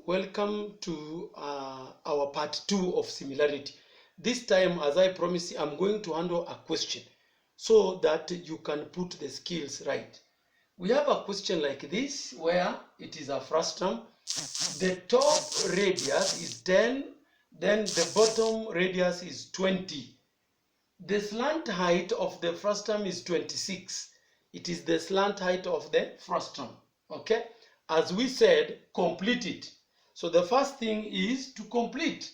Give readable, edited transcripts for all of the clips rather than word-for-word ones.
welcome to our part 2 of similarity. This time, as I promised, I'm going to handle a question so that you can put the skills right. We have a question like this where it is a frustum. The top radius is 10, then the bottom radius is 20. The slant height of the frustum is 26. It is the slant height of the frustum. Okay? As we said, complete it. So the first thing is to complete.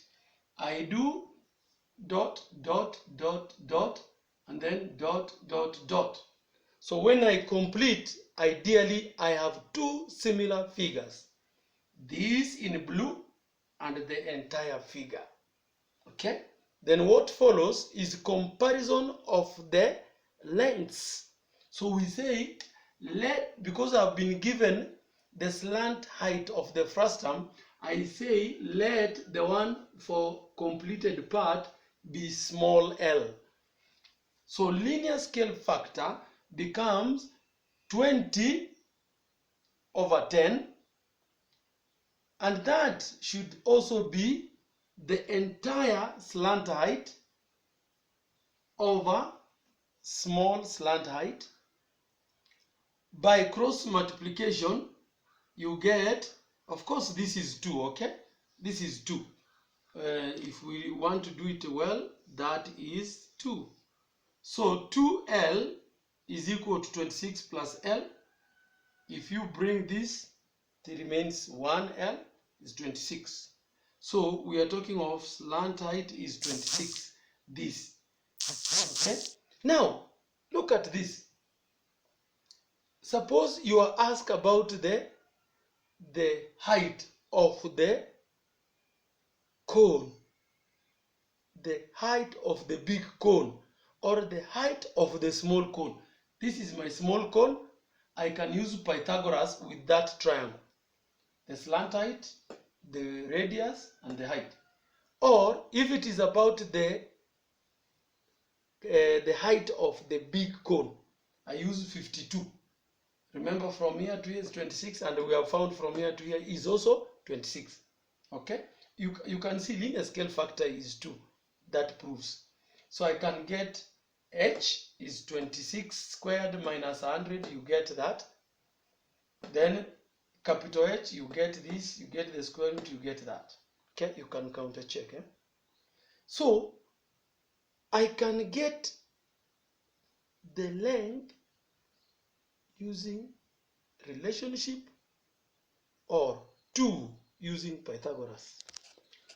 I do dot, dot, dot, dot, and then dot, dot, dot. So when I complete, ideally, I have two similar figures. This in blue and the entire figure. Okay? Then what follows is comparison of the lengths. So we say, because I've been given the slant height of the frustum, I say let the one for completed part be small l. So linear scale factor becomes 20 over 10, and that should also be the entire slant height over small slant height. By cross multiplication, you get, of course, this is 2, okay? This is 2. If we want to do it well, that is 2. So 2L is equal to 26 plus L. If you bring this, it remains 1L is 26. So we are talking of slant height is 26. This. Okay? Now, look at this. Suppose you are asked about the height of the cone, the height of the big cone, or the height of the small cone. This is my small cone. I can use Pythagoras with that triangle. The slant height, the radius, and the height. Or if it is about the height of the big cone, I use 52. Remember, from here to here is 26, and we have found from here to here is also 26. Okay? You can see linear scale factor is 2. That proves. So I can get h is 26 squared minus 100. You get that. Then capital H, you get this. You get the square root. You get that. Okay? You can counter check. Eh? So I can get the length using relationship or 2 using Pythagoras.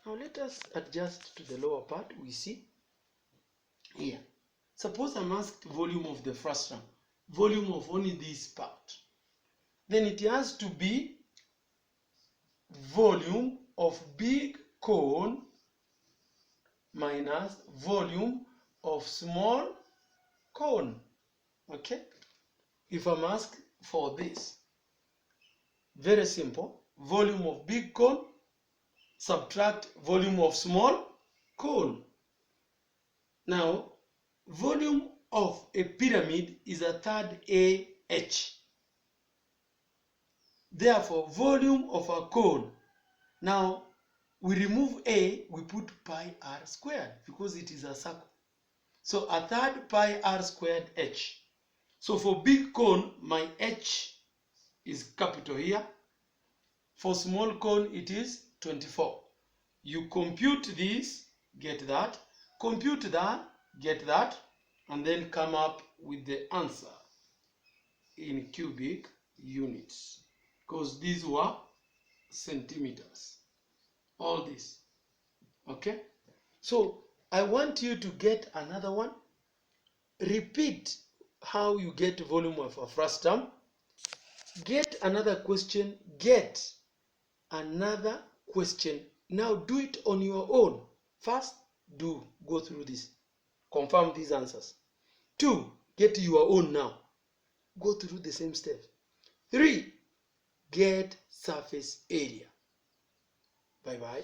Now let us adjust to the lower part. We see here. Suppose I'm asked volume of the frustum, volume of only this part. Then it has to be volume of big cone minus volume of small cone. Okay? If I'm asked for this, very simple. Volume of big cone, subtract volume of small cone. Now, volume of a pyramid is a third AH. Therefore, volume of a cone. Now, we remove A, we put pi r squared because it is a circle. So, a third pi r squared h. So, for big cone, my h is capital here. For small cone, it is 24. You compute this, get that. Compute that, get that. And then come up with the answer in cubic units. Because these were centimeters. All this. Okay? So, I want you to get another one. Repeat how you get volume of a frustum. Get another question. Get another question. Now do it on your own. First, go through this. Confirm these answers. 2, get your own now. Go through the same steps. 3, get surface area. Bye-bye.